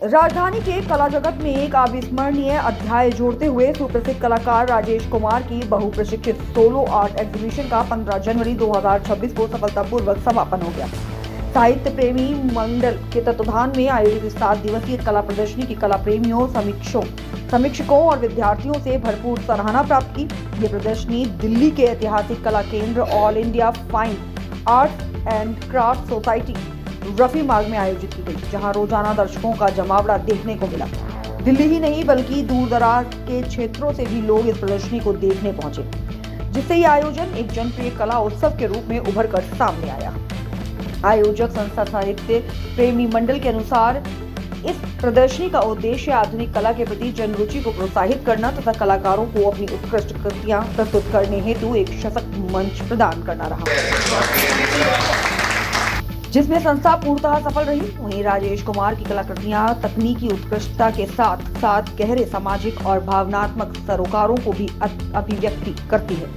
राजधानी के कला जगत में एक अविस्मरणीय अध्याय जोड़ते हुए सुप्रसिद्ध कलाकार राजेश कुमार की बहुप्रशिक्षित सोलो आर्ट एग्जीबिशन का 15 जनवरी 2026 को सफलतापूर्वक समापन हो गया। साहित्य प्रेमी मंडल के तत्वाधान में आयोजित इस 7 दिवसीय कला प्रदर्शनी की कला प्रेमियों, समीक्षकों और विद्यार्थियों से भरपूर सराहना प्राप्त की। ये प्रदर्शनी दिल्ली के ऐतिहासिक कला केंद्र all India fine arts and craft society Rafi मार्ग में आयोजित की गई, जहां रोजाना दर्शकों का जमावड़ा देखने को मिला। दिल्ली ही नहीं बल्कि दूर दराज के क्षेत्रों से भी लोग इस प्रदर्शनी को देखने पहुंचे, जिससे ये आयोजन एक जनप्रिय कला उत्सव के रूप में उभर कर सामने आया। आयोजक संस्था साहित्य प्रेमी मंडल के अनुसार इस प्रदर्शनी का उद्देश्य आधुनिक कला के प्रति जनरुचि को प्रोत्साहित करना तथा कलाकारों को अपनी उत्कृष्ट कृतियां प्रस्तुत करने हेतु एक सशक्त मंच प्रदान करना रहा, जिसमें संस्था पूर्णतः सफल रही। वहीं राजेश कुमार की कलाकृतियां तकनीकी उत्कृष्टता के साथ साथ गहरे सामाजिक और भावनात्मक सरोकारों को भी अभिव्यक्ति करती है।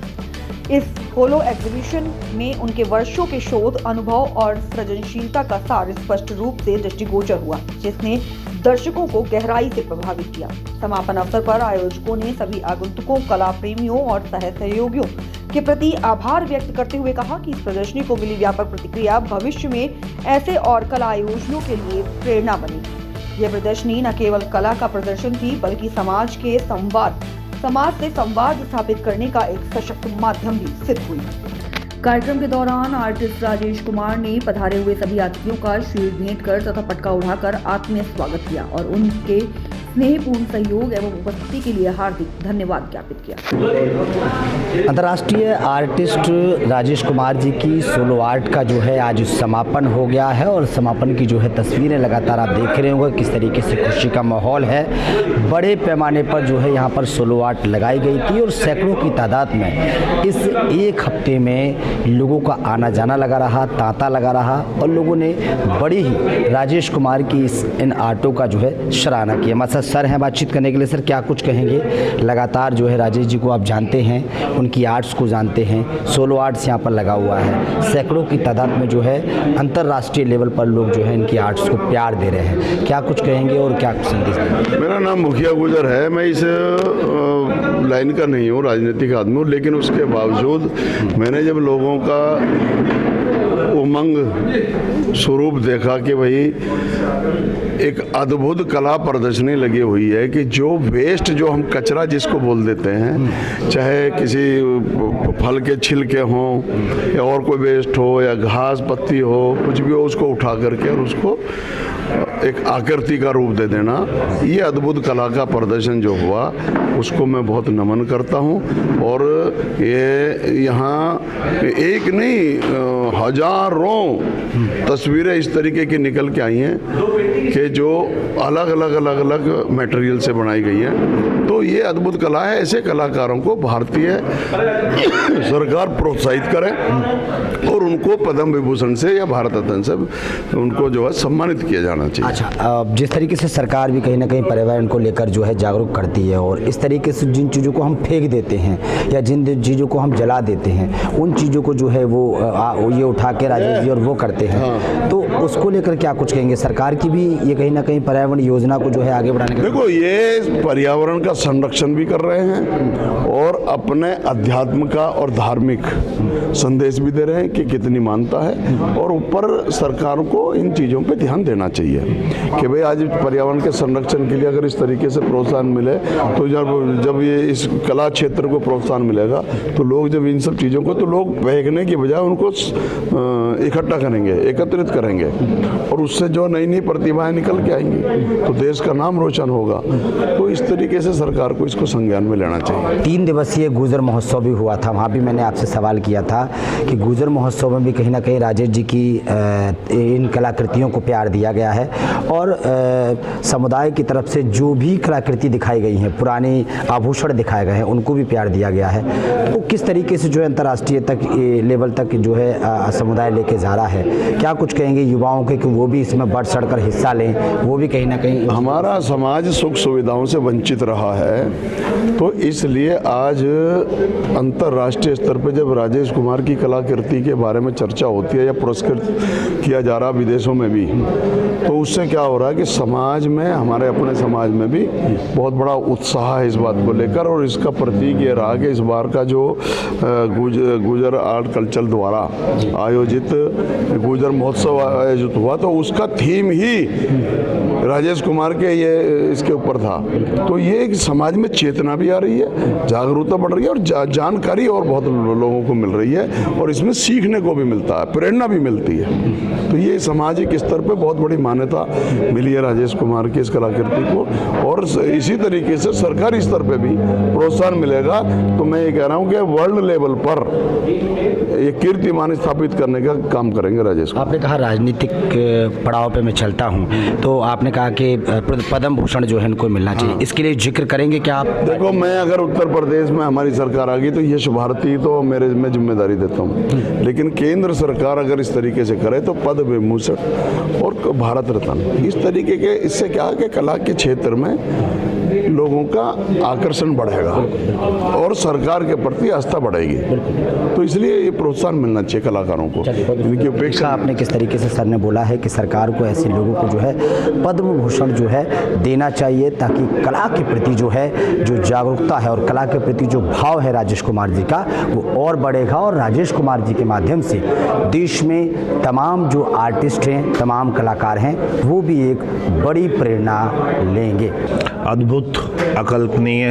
इस होलो एग्जीबिशन में उनके वर्षों के शोध, अनुभव और सृजनशीलता का सार स्पष्ट रूप से दृष्टिगोचर हुआ, जिसने दर्शकों को गहराई से प्रभावित किया। समापन अवसर पर आयोजकों ने सभी आगंतुकों, कला प्रेमियों और सहयोगियों के प्रति आभार व्यक्त करते हुए कहा कि इस प्रदर्शनी को मिली व्यापक प्रतिक्रिया भविष्य में ऐसे और कला आयोजनों के लिए प्रेरणा बनी। यह प्रदर्शनी न केवल कला का प्रदर्शन थी, बल्कि समाज से संवाद स्थापित करने का एक सशक्त माध्यम भी सिद्ध हुई। कार्यक्रम के दौरान आर्टिस्ट राजेश कुमार ने पधारे हुए सभी अतिथियों का शील्ड भेंट कर तथा पटका उड़ाकर आत्मीय स्वागत किया और उनके स्नेहपूर्ण सहयोग एवं उपस्थिति के लिए हार्दिक धन्यवाद ज्ञापित किया। अंतर्राष्ट्रीय आर्टिस्ट राजेश कुमार जी की सोलो आर्ट का जो है आज समापन हो गया है और समापन की जो है तस्वीरें लगातार आप देख रहे होंगे किस तरीके से खुशी का माहौल है। बड़े पैमाने पर जो है यहाँ पर सोलो आर्ट लगाई गई थी और सैकड़ों की तादाद में इस एक हफ्ते में लोगों का आना जाना लगा रहा, तांता लगा रहा और लोगों ने बड़ी ही राजेश कुमार की इन आर्टों का जो है सराहना की। हमारे साथ सर हैं बातचीत करने के लिए। सर, क्या कुछ कहेंगे? लगातार जो है राजेश जी को आप जानते हैं, उनकी आर्ट्स को जानते हैं, सोलो आर्ट्स यहाँ पर लगा हुआ है, सैकड़ों की तादाद में जो है अंतर्राष्ट्रीय लेवल पर लोग जो है इनकी आर्ट्स को प्यार दे रहे हैं। क्या कुछ कहेंगे और क्या कुछ संदेश देंगे? मेरा नाम मुखिया गुजर है। मैं इस लाइन का नहीं हूँ, राजनीतिक आदमी हूँ, लेकिन उसके बावजूद मैंने जब लोगों का उमंग स्वरूप देखा कि भाई एक अद्भुत कला प्रदर्शनी लगी हुई है कि जो वेस्ट, जो हम कचरा जिसको बोल देते हैं, चाहे किसी फल के छिलके हों या और कोई वेस्ट हो या घास पत्ती हो, कुछ भी हो, उसको उठा करके और उसको एक आकृति का रूप दे देना, ये अद्भुत कला का प्रदर्शन जो हुआ उसको मैं बहुत नमन करता हूँ। और ये यहाँ एक नहीं हजारों तस्वीरें इस तरीके की निकल के आई हैं कि जो अलग अलग मटेरियल से बनाई गई हैं। तो ये अद्भुत कला है। ऐसे कलाकारों को भारतीय सरकार प्रोत्साहित करे और उनको पद्म विभूषण से या भारत रत्न से उनको जो है सम्मानित किया जाना चाहिए। अच्छा, जिस तरीके से सरकार भी कहीं ना कहीं पर्यावरण को लेकर जो है जागरूक करती है और इस तरीके से जिन चीज़ों को हम फेंक देते हैं या जिन चीज़ों को हम जला देते हैं, उन चीज़ों को जो है वो ये उठा के राजेश जी और वो करते हैं। हाँ। तो उसको लेकर क्या कुछ कहेंगे? सरकार की भी ये कहीं ना कहीं पर्यावरण योजना को जो है आगे बढ़ाने का, देखो, ये पर्यावरण का संरक्षण भी कर रहे हैं और अपने अध्यात्म का और धार्मिक संदेश भी दे रहे हैं कि कितनी मानता है। और ऊपर सरकार को इन चीज़ों पे ध्यान देना चाहिए कि भाई आज पर्यावरण के संरक्षण के लिए अगर इस तरीके से प्रोत्साहन मिले तो जब ये इस कला क्षेत्र को प्रोत्साहन मिलेगा तो लोग जब इन सब चीज़ों को, तो लोग फेंकने की बजाय उनको इकट्ठा करेंगे, एकत्रित करेंगे और उससे जो नई नई प्रतिभाएं निकल के आएंगी तो देश का नाम रोशन होगा। तो इस तरीके से सरकार को इसको संज्ञान में लेना चाहिए। 3 दिवसीय गुजर महोत्सव भी हुआ था, वहाँ भी मैंने आपसे सवाल किया था कि गुजर महोत्सव में भी कहीं ना कहीं राजेश जी की इन कलाकृतियों को प्यार दिया गया है और समुदाय की तरफ से जो भी कलाकृति दिखाई गई हैं, पुराने आभूषण दिखाए गए हैं, उनको भी प्यार दिया गया है। तो किस तरीके से जो है अंतर्राष्ट्रीय तक लेवल तक जो है समुदाय लेके जा रहा है? क्या कुछ कहेंगे युवाओं के कि वो भी इसमें बढ़ चढ़ कर हिस्सा लें? वो भी कहीं ना कहीं, हमारा समाज सुख सुविधाओं से वंचित रहा है, तो इसलिए आज अंतर्राष्ट्रीय स्तर पर जब राजेश कुमार की कलाकृति के बारे में चर्चा होती है या पुरस्कृत किया जा रहा विदेशों में भी, तो उससे क्या हो रहा है कि समाज में, हमारे अपने समाज में भी बहुत बड़ा उत्साह है इस बात को लेकर। और इसका प्रतीक ये रहा कि इस बार का जो गुजर आर्ट कल्चर द्वारा आयोजित गुजर महोत्सव आयोजित हुआ, तो उसका थीम ही राजेश कुमार के ये इसके ऊपर था। तो ये एक समाज में चेतना भी आ रही है, जागरूकता बढ़ रही है और जानकारी और बहुत लोगों को मिल रही है, और इसमें सीखने को भी मिलता है, प्रेरणा भी मिलती है। तो ये सामाजिक स्तर पे बहुत बड़ी मान्यता मिली है राजेश कुमार की इस कलाकृति को, और इसी तरीके से सरकारी स्तर पे भी प्रोत्साहन मिलेगा। तो मैं ये कह रहा हूँ कि वर्ल्ड लेवल पर ये कीर्तिमान स्थापित करने का काम करेंगे राजेश कुमार। आपने कहा राजनीतिक पड़ाव पे मैं चलता हूँ, तो आपने कहा कि पद्म भूषण जो है इनको मिलना चाहिए, इसके लिए जिक्र करेंगे क्या आप? देखो, मैं अगर उत्तर प्रदेश में हमारी सरकार आ गई तो यश भारती तो मैं जिम्मेदारी देता हूँ, लेकिन केंद्र सरकार अगर इस तरीके से करे तो पद्म विभूषण और भारत रत्न, इस तरीके के, इससे क्या है कि कला के क्षेत्र में लोगों का आकर्षण बढ़ेगा और सरकार के प्रति आस्था बढ़ेगी। तो इसलिए ये प्रोत्साहन मिलना चाहिए कलाकारों को, इनकी उपेक्षा। आपने किस तरीके से सर ने बोला है कि सरकार को ऐसे लोगों को जो है पद्म भूषण जो है देना चाहिए, ताकि कला के प्रति जो है जो जागरूकता है और कला के प्रति जो भाव है राजेश कुमार जी का वो और बढ़ेगा, और राजेश कुमार जी के माध्यम से देश में तमाम जो आर्टिस्ट हैं, तमाम कलाकार हैं, वो भी एक बड़ी प्रेरणा लेंगे। अद्भुत, अकल्पनीय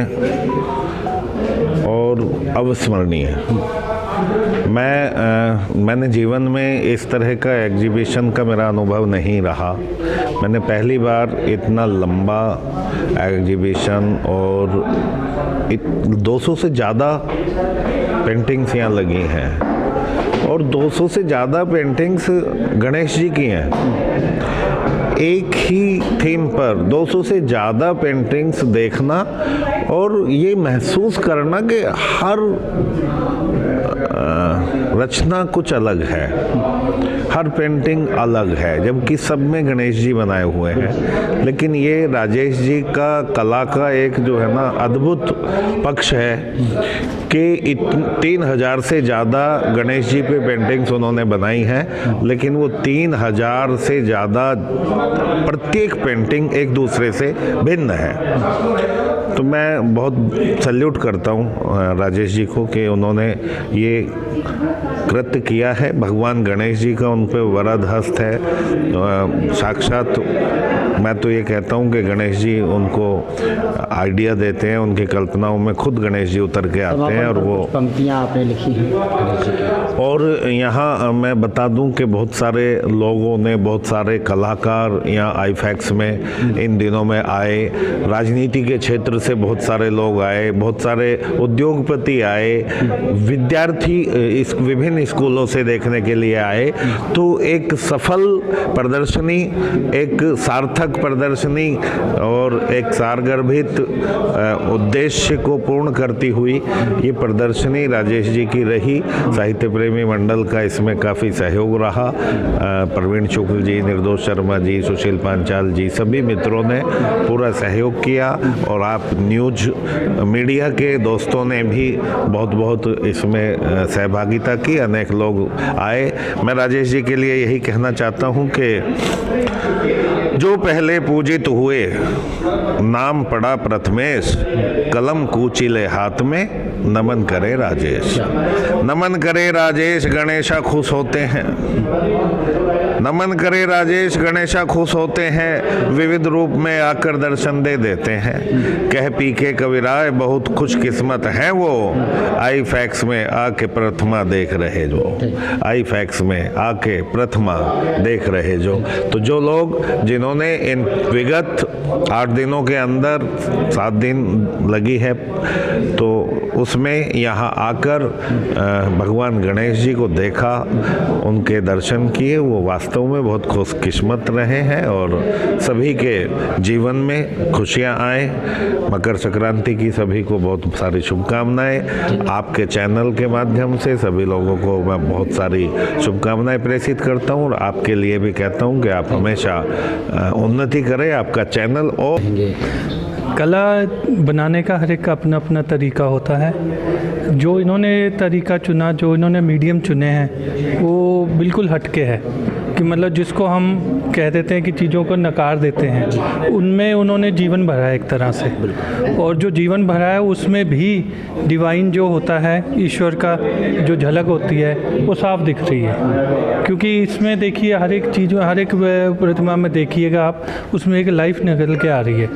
और अविस्मरणीय। मैंने जीवन में इस तरह का एग्जीबिशन का मेरा अनुभव नहीं रहा। मैंने पहली बार इतना लंबा एग्जीबिशन और 200 से ज़्यादा पेंटिंग्स यहाँ लगी हैं, और 200 से ज़्यादा पेंटिंग्स गणेश जी की हैं। एक ही थीम पर 200 से ज़्यादा पेंटिंग्स देखना और ये महसूस करना कि हर रचना कुछ अलग है, हर पेंटिंग अलग है, जबकि सब में गणेश जी बनाए हुए हैं। लेकिन ये राजेश जी का कला का एक जो है ना अद्भुत पक्ष है कि 3000 से ज़्यादा गणेश जी पे पेंटिंग्स उन्होंने बनाई हैं, लेकिन वो 3000 से ज़्यादा प्रत्येक पेंटिंग एक दूसरे से भिन्न है। तो मैं बहुत सल्यूट करता हूँ राजेश जी को कि उन्होंने ये कृत्य किया है। भगवान गणेश जी का उन पे वरद हस्त है साक्षात। मैं तो ये कहता हूँ कि गणेश जी उनको आइडिया देते हैं, उनकी कल्पनाओं में खुद गणेश जी उतर के आते हैं, और वो पंक्तियाँ आपने लिखी हैं गणेश जी की। और यहाँ मैं बता दूं कि बहुत सारे लोगों ने, बहुत सारे कलाकार यहाँ आईफैक्स में इन दिनों में आए, राजनीति के क्षेत्र से बहुत सारे लोग आए, बहुत सारे उद्योगपति आए, विद्यार्थी इस विभिन्न स्कूलों से देखने के लिए आए। तो एक सफल प्रदर्शनी, एक सार्थक प्रदर्शनी और एक सारगर्भित उद्देश्य को पूर्ण करती हुई ये प्रदर्शनी राजेश जी की रही। साहित्य प्रेमी मंडल का इसमें काफ़ी सहयोग रहा। प्रवीण शुक्ल जी, निर्दोष शर्मा जी, सुशील पांचाल जी, सभी मित्रों ने पूरा सहयोग किया, और आप न्यूज मीडिया के दोस्तों ने भी बहुत बहुत इसमें सहभागिता की। अनेक लोग आए। मैं राजेश जी के लिए यही कहना चाहता हूँ कि जो पहले पूजित हुए, नाम पड़ा प्रथमेश, कलम कूचिले हाथ में, नमन करे राजेश। नमन करे राजेश, गणेशा खुश होते हैं। नमन करे राजेश, गणेशा खुश होते हैं, विविध रूप में आकर दर्शन दे देते हैं। कह पी के कविराय बहुत खुश किस्मत है वो, आई फैक्स में आके प्रथमा देख रहे जो, आई फैक्स में आके प्रथमा देख रहे जो। तो जो लोग जिन्होंने इन विगत 8 दिनों के अंदर 7 दिन लगी है, तो उसमें यहाँ आकर भगवान गणेश जी को देखा, उनके दर्शन किए, वो वास्तव में बहुत खुशकिस्मत रहे हैं, और सभी के जीवन में खुशियाँ आए। मकर संक्रांति की सभी को बहुत सारी शुभकामनाएं। आपके चैनल के माध्यम से सभी लोगों को मैं बहुत सारी शुभकामनाएं प्रेषित करता हूँ, और आपके लिए भी कहता हूँ कि आप हमेशा उन्नति करें, आपका चैनल। और कला बनाने का हर एक का अपना अपना तरीका होता है। जो इन्होंने तरीका चुना, जो इन्होंने मीडियम चुने हैं, वो बिल्कुल हटके है। कि मतलब जिसको हम कह देते हैं कि चीज़ों को नकार देते हैं, उनमें उन्होंने जीवन भरा है एक तरह से, और जो जीवन भरा है उसमें भी डिवाइन जो होता है, ईश्वर का जो झलक होती है वो साफ दिख रही है। क्योंकि इसमें देखिए हर एक चीज़ में, हर एक प्रतिमा में देखिएगा आप, उसमें एक लाइफ निकल के आ रही है,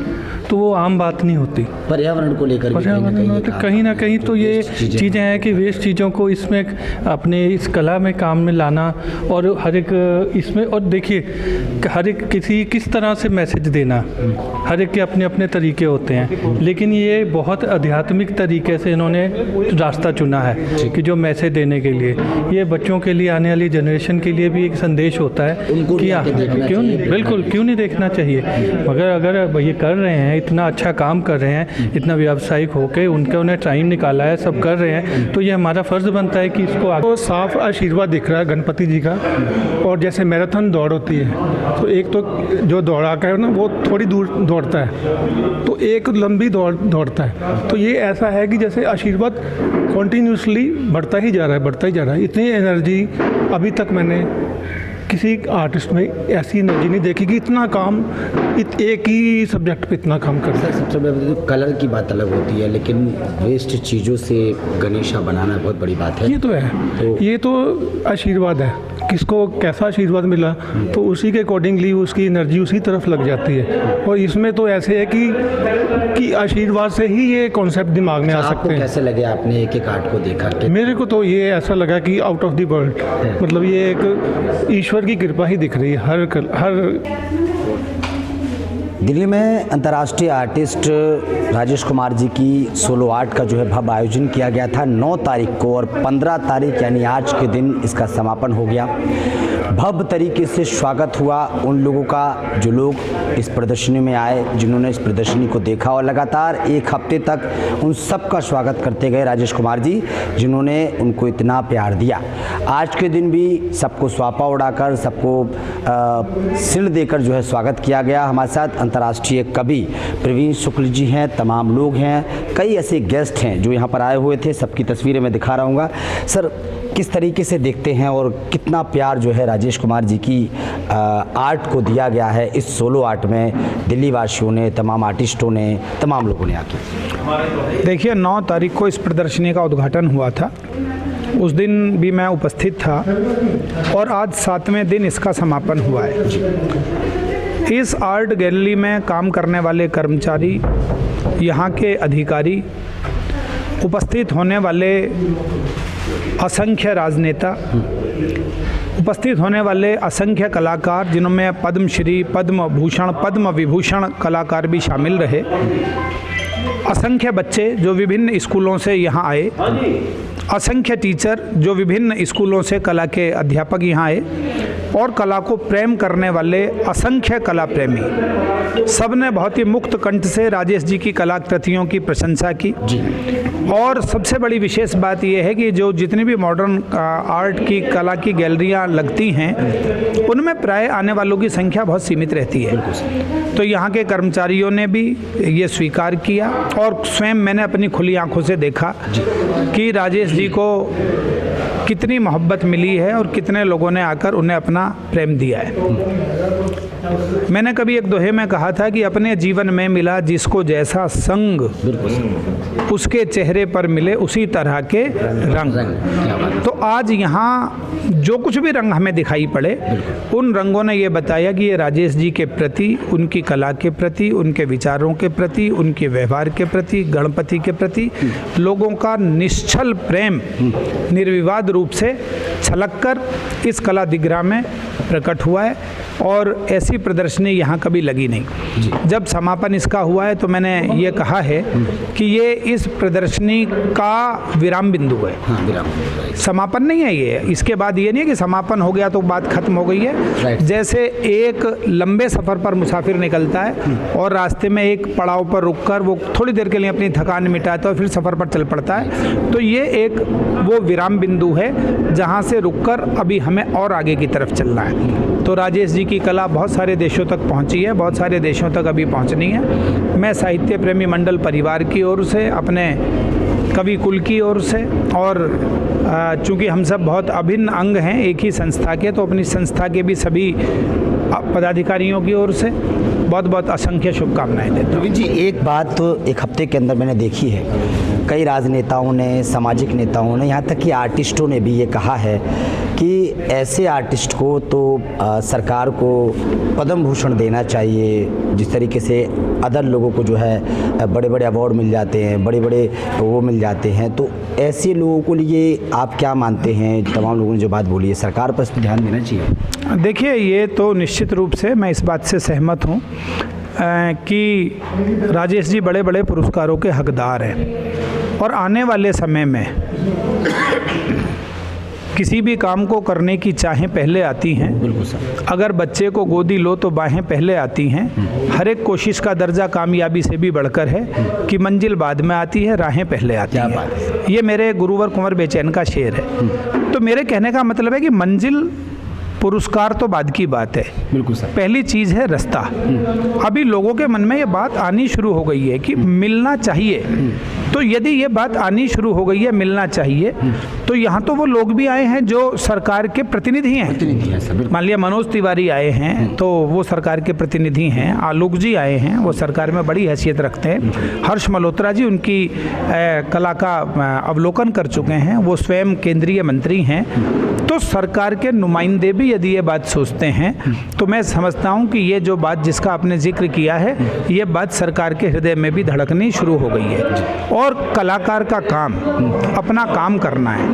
तो वो आम बात नहीं होती। पर्यावरण को लेकर भी कहीं ना कहीं तो ये चीज़ें हैं कि वेस्ट चीज़ों को इसमें अपने इस कला में काम में लाना, और हर एक इसमें, और देखिए हर एक किस तरह से मैसेज देना, हर एक के अपने अपने तरीके होते हैं, लेकिन ये बहुत आध्यात्मिक तरीके से इन्होंने रास्ता चुना है कि जो मैसेज देने के लिए, ये बच्चों के लिए, आने वाली जनरेशन के लिए भी एक संदेश होता है कि क्यों नहीं, बिल्कुल क्यों नहीं देखना चाहिए। मगर अगर ये कर रहे हैं, इतना अच्छा काम कर रहे हैं, इतना व्यावसायिक होकर उन्हें टाइम निकाला है, सब कर रहे हैं, तो ये हमारा फ़र्ज़ बनता है कि इसको तो साफ आशीर्वाद दिख रहा है गणपति जी का। और जैसे मैराथन दौड़ होती है, तो एक तो जो दौड़ाकर है ना वो थोड़ी दूर दौड़ता है, तो एक लंबी दौड़ता है, तो ये ऐसा है कि जैसे आशीर्वाद कॉन्टीन्यूसली बढ़ता ही जा रहा है। इतनी एनर्जी अभी तक मैंने किसी आर्टिस्ट में ऐसी एनर्जी नहीं देखी कि इतना काम एक ही सब्जेक्ट पे इतना काम करता है। सबसे बड़ी कलर की बात अलग होती है, लेकिन वेस्ट चीज़ों से गणेशा बनाना बहुत बड़ी बात है। ये तो है, ये तो आशीर्वाद है, किसको कैसा आशीर्वाद मिला तो उसी के अकॉर्डिंगली उसकी एनर्जी उसी तरफ लग जाती है। और इसमें तो ऐसे है कि आशीर्वाद से ही ये कॉन्सेप्ट दिमाग में आ सकते हैं। कैसे लगे आपने एक एक आर्ट को देखा के? मेरे को तो ये ऐसा लगा कि आउट ऑफ द वर्ल्ड, मतलब ये एक ईश्वर की कृपा ही दिख रही है हर दिल्ली में अंतर्राष्ट्रीय आर्टिस्ट राजेश कुमार जी की सोलो आर्ट का जो है भव्य आयोजन किया गया था 9 तारीख को, और 15 तारीख यानी आज के दिन इसका समापन हो गया। भव्य तरीके से स्वागत हुआ उन लोगों का जो लोग इस प्रदर्शनी में आए, जिन्होंने इस प्रदर्शनी को देखा, और लगातार एक हफ्ते तक उन सब का स्वागत करते गए राजेश कुमार जी, जिन्होंने उनको इतना प्यार दिया। आज के दिन भी सबको स्वापा उड़ाकर, सबको सिर देकर जो है स्वागत किया गया। हमारे साथ अंतर्राष्ट्रीय कवि प्रवीण शुक्ल जी हैं, तमाम लोग हैं, कई ऐसे गेस्ट हैं जो यहाँ पर आए हुए थे, सबकी तस्वीरें मैं दिखा रहा हूँ। सर, किस तरीके से देखते हैं और कितना प्यार जो है राजेश कुमार जी की आर्ट को दिया गया है इस सोलो आर्ट में, दिल्ली वासियों ने, तमाम आर्टिस्टों ने, तमाम लोगों ने आके? देखिए, 9 तारीख को इस प्रदर्शनी का उद्घाटन हुआ था, उस दिन भी मैं उपस्थित था, और आज 7वें दिन इसका समापन हुआ है। इस आर्ट गैलरी में काम करने वाले कर्मचारी, यहाँ के अधिकारी, उपस्थित होने वाले असंख्य राजनेता, उपस्थित होने वाले असंख्य कलाकार, जिनमें पद्मश्री, पद्म भूषण, पद्म विभूषण कलाकार भी शामिल रहे, असंख्य बच्चे जो विभिन्न स्कूलों से यहाँ आए, असंख्य टीचर जो विभिन्न स्कूलों से कला के अध्यापक यहाँ आए, और कला को प्रेम करने वाले असंख्य कला प्रेमी, सब ने बहुत ही मुक्त कंठ से राजेश जी की कलाकृतियों की प्रशंसा की। और सबसे बड़ी विशेष बात यह है कि जो जितनी भी मॉडर्न आर्ट की कला की गैलरियाँ लगती हैं, उनमें प्राय आने वालों की संख्या बहुत सीमित रहती है। तो यहाँ के कर्मचारियों ने भी ये स्वीकार किया, और स्वयं मैंने अपनी खुली आंखों से देखा कि राजेश जी को कितनी मोहब्बत मिली है और कितने लोगों ने आकर उन्हें अपना प्रेम दिया है। मैंने कभी एक दोहे में कहा था कि अपने जीवन में मिला जिसको जैसा संग, उसके चेहरे पर मिले उसी तरह के रंग। तो आज यहाँ जो कुछ भी रंग हमें दिखाई पड़े, उन रंगों ने ये बताया कि ये राजेश जी के प्रति, उनकी कला के प्रति, उनके विचारों के प्रति, उनके व्यवहार के प्रति, गणपति के प्रति लोगों का निश्चल प्रेम निर्विवाद रूप से छलककर इस कला दिग्रह में प्रकट हुआ है। और ऐसी प्रदर्शनी यहाँ कभी लगी नहीं। जब समापन इसका हुआ है तो मैंने ये कहा है कि ये इस प्रदर्शनी का विराम बिंदु है। समापन नहीं है ये। इसके बाद ये नहीं है कि समापन हो गया तो बात खत्म हो गई है। जैसे एक लंबे सफ़र पर मुसाफिर निकलता है और रास्ते में एक पड़ाव पर रुककर वो थोड़ी देर के लिए अपनी थकान मिटाता है और फिर सफ़र पर चल पड़ता है, तो ये एक वो विराम बिंदु है जहाँ से रुककर अभी हमें और आगे की तरफ चलना है। तो राजेश जी की कला बहुत सारे देशों तक पहुंची है, बहुत सारे देशों तक अभी पहुंचनी है। मैं साहित्य प्रेमी मंडल परिवार की ओर से, अपने कवि कुल की ओर से और चूँकि हम सब बहुत अभिन्न अंग हैं एक ही संस्था के, तो अपनी संस्था के भी सभी पदाधिकारियों की ओर से बहुत बहुत असंख्य शुभकामनाएं देता हूँ। प्रवीण जी, एक बात तो एक हफ्ते के अंदर मैंने देखी है, कई राजनेताओं ने, सामाजिक नेताओं ने, यहाँ तक कि आर्टिस्टों ने भी ये कहा है कि ऐसे आर्टिस्ट को तो सरकार को पद्म भूषण देना चाहिए, जिस तरीके से अदर लोगों को जो है बड़े बड़े अवार्ड मिल जाते हैं, बड़े बड़े वो मिल जाते हैं, तो ऐसे लोगों को लिए आप क्या मानते हैं? तमाम लोगों ने जो बात बोली है, सरकार पर इस पर ध्यान देना चाहिए। देखिए, ये तो निश्चित रूप से मैं इस बात से सहमत हूँ कि राजेश जी बड़े बड़े पुरस्कारों के हकदार हैं और आने वाले समय में किसी भी काम को करने की चाहें पहले आती हैं। बिल्कुल सर। अगर बच्चे को गोदी लो तो बाहें पहले आती हैं। हर एक कोशिश का दर्जा कामयाबी से भी बढ़कर है कि मंजिल बाद में आती है, राहें पहले आती हैं। ये मेरे गुरुवर कुंवर बेचैन का शेर है। तो मेरे कहने का मतलब है कि मंजिल पुरस्कार तो बाद की बात है। बिल्कुल सर। पहली चीज़ है रास्ता। अभी लोगों के मन में ये बात आनी शुरू हो गई है कि मिलना चाहिए। तो यदि ये बात आनी शुरू हो गई है मिलना चाहिए, तो यहाँ तो वो लोग भी आए हैं जो सरकार के प्रतिनिधि हैं। मान लिया मनोज तिवारी आए हैं तो वो सरकार के प्रतिनिधि हैं। आलोक जी आए हैं, वो सरकार में बड़ी हैसियत रखते हैं। हर्ष मल्होत्रा जी उनकी कला का अवलोकन कर चुके हैं, वो स्वयं केंद्रीय मंत्री हैं। तो सरकार के नुमाइंदे भी यदि ये बात सोचते हैं तो मैं समझता हूँ कि ये जो बात जिसका आपने जिक्र किया है, ये बात सरकार के हृदय में भी धड़कनी शुरू हो गई है। और कलाकार का काम अपना काम करना है,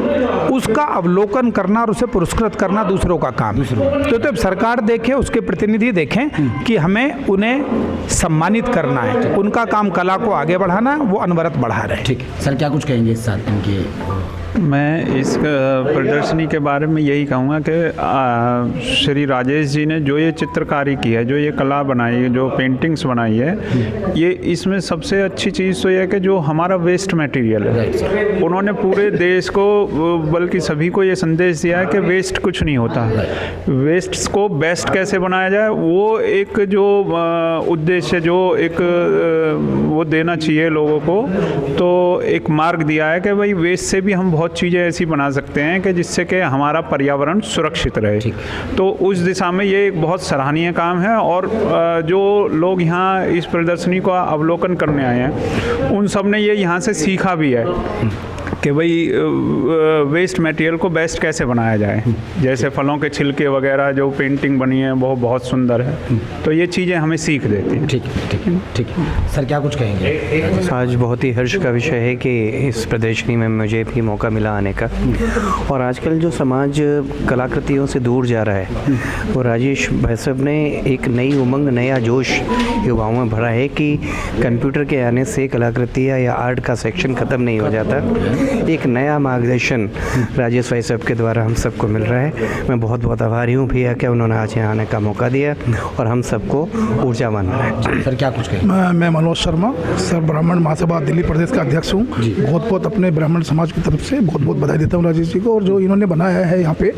उसका अवलोकन करना और उसे पुरस्कृत करना दूसरों का काम। तो जब सरकार देखे, उसके प्रतिनिधि देखें कि हमें उन्हें सम्मानित करना है, उनका काम कला को आगे बढ़ाना, वो अनवरत बढ़ा रहे। ठीक है सर, क्या कुछ कहेंगे इस साथ इनके? मैं इस प्रदर्शनी के बारे में यही कहूँगा कि श्री राजेश जी ने जो ये चित्रकारी की है, जो ये कला बनाई है, जो पेंटिंग्स बनाई है, ये इसमें सबसे अच्छी चीज़ तो ये है कि जो हमारा वेस्ट मटेरियल है, उन्होंने पूरे देश को बल्कि सभी को ये संदेश दिया है कि वेस्ट कुछ नहीं होता। वेस्ट को बेस्ट कैसे बनाया जाए, वो एक जो उद्देश्य, जो एक वो देना चाहिए लोगों को। तो एक मार्ग दिया है कि भाई वेस्ट से भी हम बहुत चीज़ें ऐसी बना सकते हैं कि जिससे कि हमारा पर्यावरण सुरक्षित रहे। तो उस दिशा में ये एक बहुत सराहनीय काम है। और जो लोग यहाँ इस प्रदर्शनी का अवलोकन करने आए हैं, उन सब ने ये यहाँ से सीखा भी है कि भाई वेस्ट मटेरियल को बेस्ट कैसे बनाया जाए। जैसे फलों के छिलके वगैरह जो पेंटिंग बनी है वो बहुत सुंदर है। तो ये चीज़ें हमें सीख देती हैं। ठीक है सर, क्या कुछ कहेंगे? आज बहुत ही हर्ष का विषय है कि इस प्रदर्शनी में मुझे भी मौका मिला आने का। और आजकल जो समाज कलाकृतियों से दूर जा रहा है, वो राजेश भाई साहब ने एक नई उमंग, नया जोश युवाओं में भरा है कि कंप्यूटर के आने से कलाकृतियाँ या आर्ट का सेक्शन ख़त्म नहीं हो जाता। एक नया मार्गदर्शन राजेश भाई साहब के द्वारा हम सबको मिल रहा है। मैं बहुत बहुत आभारी हूँ भैया कि उन्होंने आज यहाँ आने का मौका दिया और हम सबको ऊर्जावान बनाया। सर क्या कुछ कहें? मैं मनोज शर्मा, सर ब्राह्मण महासभा दिल्ली प्रदेश का अध्यक्ष हूँ। बहुत बहुत अपने ब्राह्मण समाज की तरफ से बहुत बहुत बधाई देता हूँ राजेश जी को। और जो इन्होंने बनाया है यहाँ पे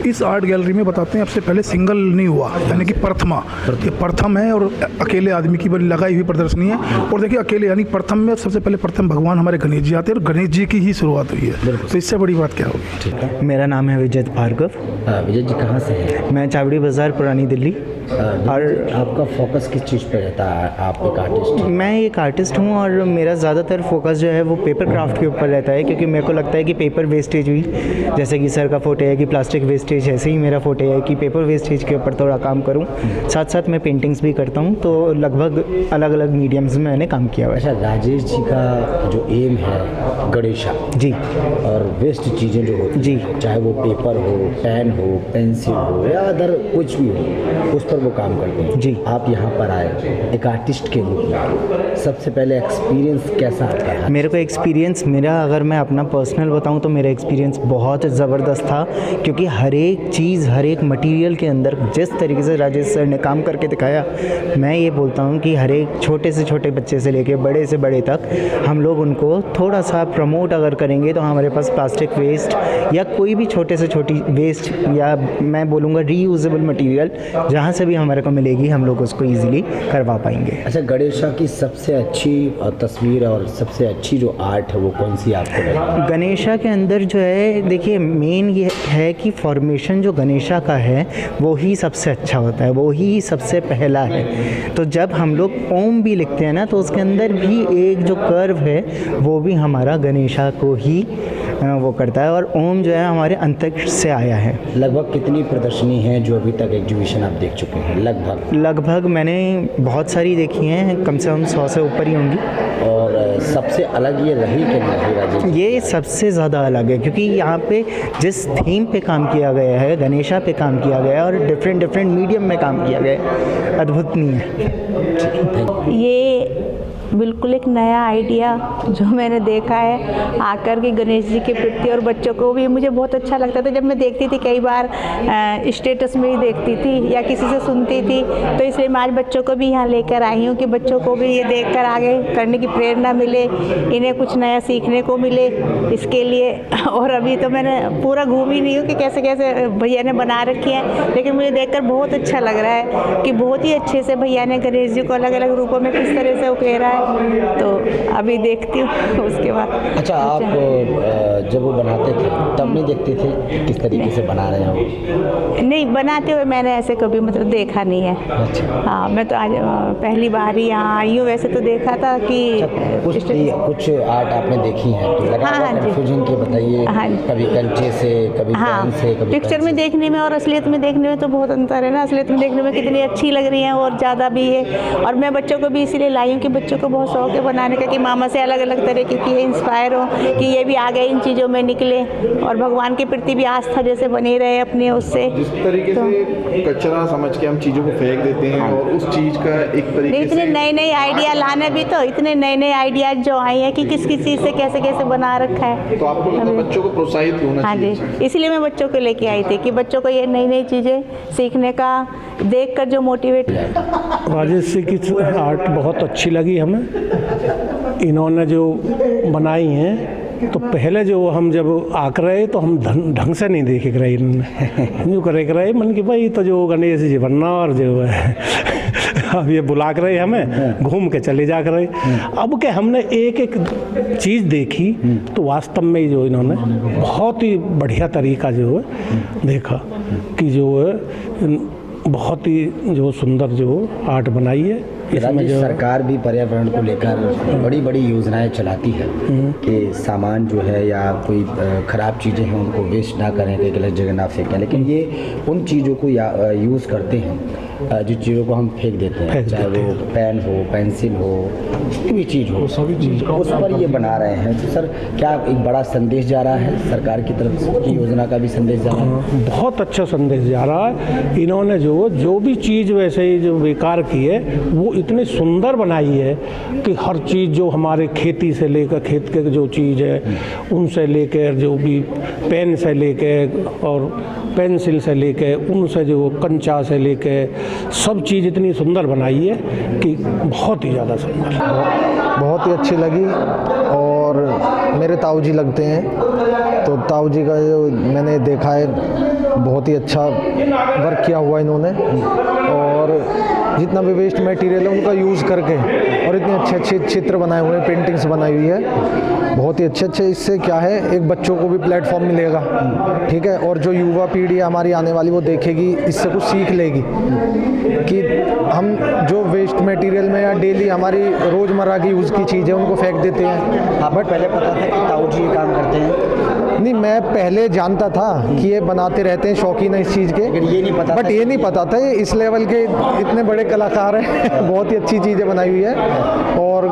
इस आर्ट गैलरी में, बताते हैं अब से पहले सिंगल नहीं हुआ, यानी कि प्रथमा, ये प्रथम है और अकेले आदमी की लगाई हुई प्रदर्शनी है। और देखिए अकेले यानी प्रथम में सबसे पहले प्रथम भगवान हमारे गणेश जी आते हैं और गणेश जी की ही शुरुआत हुई है। तो इससे बड़ी बात क्या होगी? मेरा नाम है विजय भार्गव। विजय जी कहाँ से हैं? मैं चावड़ी बाज़ार पुरानी दिल्ली। और आपका फोकस किस चीज़ पे रहता है? आप एक आर्टिस्ट? मैं एक आर्टिस्ट हूँ और मेरा ज़्यादातर फोकस जो है वो पेपर क्राफ्ट के ऊपर रहता है, क्योंकि मेरे को लगता है कि पेपर वेस्टेज हुई, जैसे कि सर का फोटे है कि प्लास्टिक वेस्टेज, ऐसे ही मेरा फोटे है कि पेपर वेस्टेज के ऊपर थोड़ा काम करूँ। साथ साथ मैं पेंटिंग्स भी करता हूँ, तो लगभग अलग अलग मीडियम्स में मैंने काम किया हुआ है। अच्छा, राजेश जी का जो एम है गणेशा जी, और वेस्ट चीज़ें जो होती जी, चाहे वो पेपर हो, पेन हो, पेंसिल हो या अदर कुछ भी हो, उस पर वो काम करते हैं जी। आप यहाँ पर आए एक आर्टिस्ट के रूप में, सबसे पहले एक्सपीरियंस कैसा आता है? मेरे को एक्सपीरियंस, मेरा अगर मैं अपना पर्सनल बताऊं तो मेरा एक्सपीरियंस बहुत ज़बरदस्त था, क्योंकि हर एक चीज़, हर एक मटेरियल के अंदर जिस तरीके से राजेश सर ने काम करके दिखाया, मैं ये बोलता हूँ कि हर एक छोटे से छोटे बच्चे से लेके बड़े से बड़े तक हम लोग उनको थोड़ा सा प्रमोट अगर करेंगे तो हमारे पास प्लास्टिक वेस्ट या कोई भी छोटे से छोटी वेस्ट, या मैं बोलूँगा रीयूजेबल मटीरियल, जहाँ से भी हमारे को मिलेगी हम लोग उसको ईजिली करवा पाएंगे। अच्छा, गणेशा की सबसे अच्छी तस्वीर और सबसे अच्छी जो आर्ट है वो कौन सी आपको लगी? गणेशा के अंदर जो है देखिए मेन ये है कि फॉर्मेशन जो गणेशा का है वो ही सबसे अच्छा होता है, वो ही सबसे पहला है। तो जब हम लोग ओम भी लिखते हैं ना तो उसके अंदर भी एक जो कर्व है वो भी हमारा गणेशा को ही वो करता है, और ओम जो है हमारे अंतरिक्ष से आया है। लगभग कितनी प्रदर्शनी है जो अभी तक एग्जीबिशन आप देख चुके हैं? लगभग मैंने बहुत सारी देखी हैं, कम से कम 100 से ऊपर ही होंगी। और सबसे अलग ये रही कि नहीं रही राजेश? ये सबसे ज़्यादा अलग है क्योंकि यहाँ पे जिस थीम पे काम किया गया है, गणेशा पे काम किया गया है और डिफरेंट मीडियम में काम किया गया है, अद्भुत नहीं है। ये बिल्कुल एक नया आइडिया जो मैंने देखा है आकर के गणेश जी के प्रति, और बच्चों को भी मुझे बहुत अच्छा लगता था। जब मैं देखती थी कई बार स्टेटस में ही देखती थी या किसी से सुनती थी, तो इसलिए मैं आज बच्चों को भी यहाँ लेकर आई हूँ कि बच्चों को भी ये देखकर आगे करने की प्रेरणा मिले, इन्हें कुछ नया सीखने को मिले इसके लिए। और अभी तो मैंने पूरा घूम ही नहीं हूँ कि कैसे कैसे भैया ने बना रखी है, लेकिन मुझे देखकर बहुत अच्छा लग रहा है कि बहुत ही अच्छे से भैया ने गणेश जी को अलग अलग रूपों में किस तरह से उकेरा है। तो अभी देखती हूँ उसके बाद। अच्छा, आप जब वो बनाते थे तब नहीं देखते थे किस तरीके से बना रहे हो? नहीं, बनाते हुए मैंने ऐसे कभी मतलब देखा नहीं है। अच्छा। हाँ, मैं तो आज पहली बार ही यहाँ आई हूँ। वैसे तो देखा था कि कुछ आर्ट आपने देखी है तो लगा कंफ्यूजन के बताइए। कभी कंचे से, कभी पेन से, कभी पिक्चर में देखने में और असलियत में देखने में तो बहुत अंतर है ना। असलियत में देखने में कितनी अच्छी लग रही है और ज़्यादा भी है। और मैं बच्चों को भी इसीलिए लाई हूँ कि बच्चों को बहुत शौक है बनाने का, कि मामा से अलग अलग तरीके की इंस्पायर हो, कि ये भी आगे इन चीज़ों में निकले और भगवान के प्रति भी आस्था जैसे बनी रहे अपने उससे। जिस तरीके से कचरा समझ के हम चीज़ों को फेंक देते हैं और उस चीज़ का एक तरीके से इतने नए आइडिया लाना भी, तो इतने नए आइडियाज जो आए हैं कि किस चीज़ से कैसे कैसे बना रखा है, तो आपको मतलब बच्चों को प्रोत्साहित होना चाहिए। हाँ जी, इसलिए मैं बच्चों को लेके आई थी कि बच्चों को ये नई चीज़ें सीखने का देखकर जो मोटिवेट। राजेश जी की आर्ट बहुत अच्छी लगी हमें। इन्होंने जो बनाई हैं तो पहले जो हम जब आकर रहे तो हम ढंग से नहीं देखे रहे, इन्होंने यूँ करे रहे मन कि भाई तो जो गणेश जी बनना और जो है अब ये बुला कर रहे हमें, घूम के चले जा कर रहे। अब के हमने एक चीज़ देखी तो वास्तव में जो इन्होंने बहुत ही बढ़िया तरीका जो है देखा कि जो है बहुत ही जो सुंदर जो आर्ट बनाई है। इसमें जो सरकार भी पर्यावरण को लेकर बड़ी बड़ी योजनाएं चलाती है कि सामान जो है या कोई ख़राब चीज़ें हैं उनको वेस्ट ना करें, कि गलत जगह ना फेंकें, लेकिन ये उन चीज़ों को यूज़ करते हैं जिस चीज़ों को हम फेंक देते हैं, चाहे वो पेन हो, पेंसिल हो, कोई भी चीज़ हो, सभी चीज़ का उस पर ये बना रहे हैं। तो सर क्या एक बड़ा संदेश जा रहा है सरकार की तरफ की योजना का भी संदेश जा रहा है? बहुत अच्छा संदेश जा रहा है। इन्होंने जो भी चीज़ वैसे ही जो बेकार की है वो इतनी सुंदर बनाई है कि हर चीज़ जो हमारे खेती से लेकर खेत के जो चीज़ है उनसे लेकर जो भी पेन से लेकर और पेंसिल से लेके उनसे जो कंचा से लेके सब चीज़ इतनी सुंदर बनाई है कि बहुत ही ज़्यादा सुंदर, बहुत ही अच्छी लगी। और मेरे ताऊ जी लगते हैं तो ताऊ जी का जो मैंने देखा है बहुत ही अच्छा वर्क किया हुआ इन्होंने, और जितना भी वेस्ट मटेरियल है उनका यूज़ करके और इतने अच्छे चित्र बनाए हुए हैं, पेंटिंग्स बनाई हुई है बहुत ही अच्छे। इससे क्या है एक बच्चों को भी प्लेटफॉर्म मिलेगा, ठीक है, और जो युवा पीढ़ी है हमारी आने वाली वो देखेगी, इससे कुछ सीख लेगी कि हम जो वेस्ट मटेरियल में या डेली हमारी रोज़मर्रा की यूज़ की चीज़ें उनको फेंक देते हैं। आप पहले पता था कि ताऊ जी ये काम करते हैं? नहीं, मैं पहले जानता था कि ये बनाते रहते हैं, शौकीन है इस चीज़ के, ये नहीं पता, बट ये नहीं पता था ये इस लेवल के इतने बड़े कलाकार हैं। बहुत ही अच्छी चीज़ें बनाई हुई है। और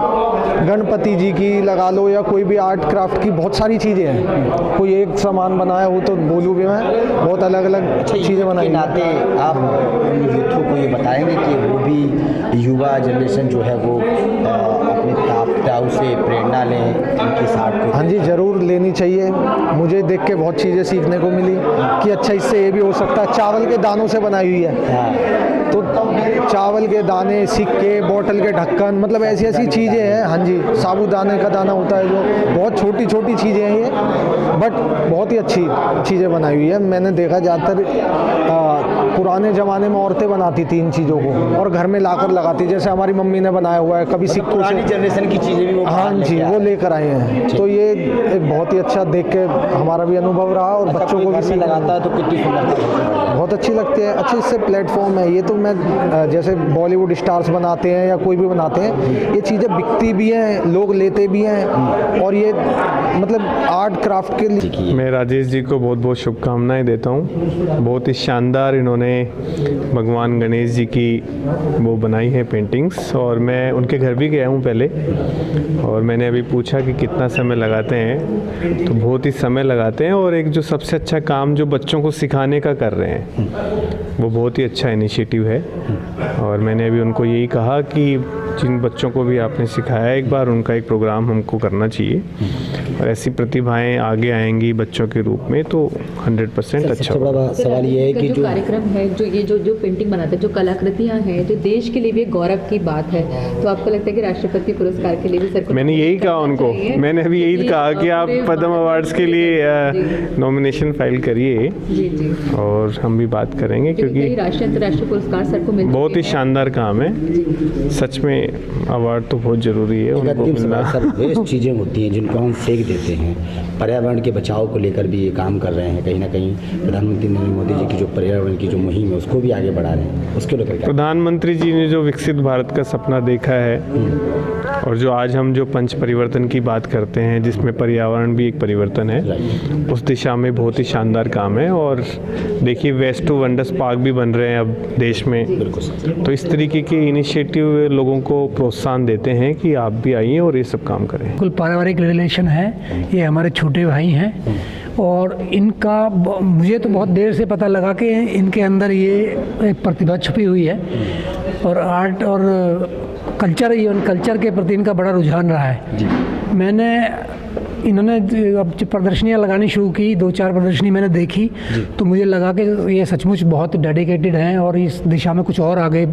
गणपति जी की लगा लो या कोई भी आर्ट क्राफ्ट की बहुत सारी चीज़ें हैं, कोई एक सामान बनाया हो तो बोलूँ भी मैं, बहुत अलग अलग चीज़ें बनाई। नाते आप उन यूथों को ये बताएंगे कि वो भी युवा जनरेशन जो है वो अपने ताऊ से प्रेरणा लें उनकी साथ को? हाँ जी, ज़रूर लेनी चाहिए। मुझे देख के बहुत चीज़ें सीखने को मिली कि अच्छा इससे ये भी हो सकता है। चावल के दानों से बनाई हुई है, तो चावल के दाने, सिक्के, बोतल के ढक्कन, मतलब ऐसी ऐसी चीज़ें हैं। हाँ जी, साबूदाने का दाना होता है जो बहुत छोटी छोटी चीज़ें हैं ये, बट बहुत ही अच्छी चीज़ें बनाई हुई है। मैंने देखा ज़्यादातर पुराने ज़माने में औरतें बनाती थी इन चीज़ों को और घर में लाकर लगाती, जैसे हमारी मम्मी ने बनाया हुआ है, कभी सिक्कों पुरानी जनरेशन की चीज़ें भी वो हाँ जी वो लेकर आए हैं। तो ये एक बहुत ही अच्छा देख के हमारा भी अनुभव रहा और बच्चों को भी लगाता है तो कितनी सुंदर बहुत अच्छी लगती है। अच्छी इससे प्लेटफॉर्म है ये, तो मैं जैसे बॉलीवुड स्टार्स बनाते हैं या कोई भी बनाते हैं, ये चीज़ें बिकती भी हैं, लोग लेते भी हैं और ये मतलब आर्ट क्राफ्ट के लिए। मैं राजेश जी को बहुत बहुत शुभकामनाएं देता हूँ। बहुत ही शानदार इन्होंने भगवान गणेश जी की वो बनाई है पेंटिंग्स, और मैं उनके घर भी गया हूँ पहले, और मैंने अभी पूछा कि कितना समय लगाते हैं, तो बहुत ही समय लगाते हैं। और एक जो सबसे अच्छा काम जो बच्चों को सिखाने का कर रहे हैं, वो बहुत ही अच्छा इनिशिएटिव है। और मैंने अभी उनको यही कहा कि जिन बच्चों को भी आपने सिखाया एक बार, उनका एक प्रोग्राम हमको करना चाहिए, और ऐसी प्रतिभाएं आगे आएंगी बच्चों के रूप में तो 100% अच्छा बड़ा सवाल ये है कि जो कार्यक्रम है, जो ये जो पेंटिंग बनाते हैं, जो कलाकृतियाँ हैं, जो देश के लिए भी एक गौरव की बात है, तो आपको लगता है कि राष्ट्रपति पुरस्कार के लिए भी सर? मैंने यही कहा उनको, मैंने अभी यही कहा कि आप पद्म अवार्ड्स के लिए नॉमिनेशन फाइल करिए, और हम भी बात करेंगे, क्योंकि राष्ट्रीय अंतर्राष्ट्रीय पुरस्कार सर को मिल बहुत ही शानदार काम है। सच में अवार्ड तो बहुत ज़रूरी है उनको मिलना। सर वेस्ट चीज़ें होती हैं जिनको हम फेंक देते हैं, पर्यावरण के बचाव को लेकर भी ये काम कर रहे हैं। कहीं ना कहीं प्रधानमंत्री नरेंद्र मोदी जी की जो पर्यावरण की जो मुहिम है उसको भी आगे बढ़ा रहे हैं, उसको लेकर प्रधानमंत्री जी ने जो विकसित भारत का सपना देखा है, और जो आज हम जो पंच परिवर्तन की बात करते हैं, जिसमें पर्यावरण भी एक परिवर्तन है, उस दिशा में बहुत ही शानदार काम है। और देखिए वेस्ट टू वंडर्स पार्क भी बन रहे हैं अब देश में, तो इस तरीके के इनिशिएटिव लोगों को प्रोत्साहन देते हैं कि आप भी आइए और ये सब काम करें। बिल्कुल पारिवारिक रिलेशन है, ये हमारे छोटे भाई हैं, और इनका मुझे तो बहुत देर से पता लगा कि इनके अंदर ये एक प्रतिभा छुपी हुई है, और आर्ट और कल्चर के प्रति इनका बड़ा रुझान रहा है। मैंने इन्होंने अब जब प्रदर्शनियाँ लगानी शुरू की, 2-4 प्रदर्शनी मैंने देखी, तो मुझे लगा कि ये सचमुच बहुत डेडिकेटेड हैं और इस दिशा में कुछ और आगे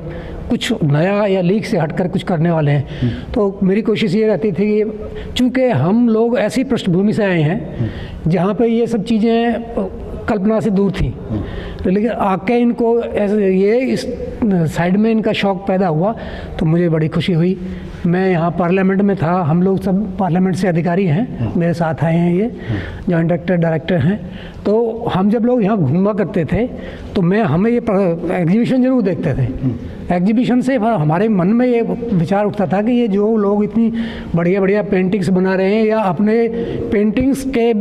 कुछ नया या लीक से हटकर कुछ करने वाले हैं। तो मेरी कोशिश ये रहती थी कि चूँकि हम लोग ऐसी पृष्ठभूमि से आए हैं जहाँ पे ये सब चीज़ें कल्पना से दूर थी, लेकिन आके इनको ऐसे ये इस साइड में इनका शौक़ पैदा हुआ, तो मुझे बड़ी खुशी हुई। मैं यहाँ पार्लियामेंट में था, हम लोग सब पार्लियामेंट से अधिकारी हैं, मेरे साथ आए हैं, ये जॉइंट डायरेक्टर हैं। तो हम जब लोग यहाँ घूमा करते थे तो हमें ये एग्जीबिशन ज़रूर देखते थे। एग्जीबिशन से हमारे मन में ये विचार उठता था कि ये जो लोग इतनी बढ़िया बढ़िया पेंटिंग्स बना रहे हैं या अपने पेंटिंग्स के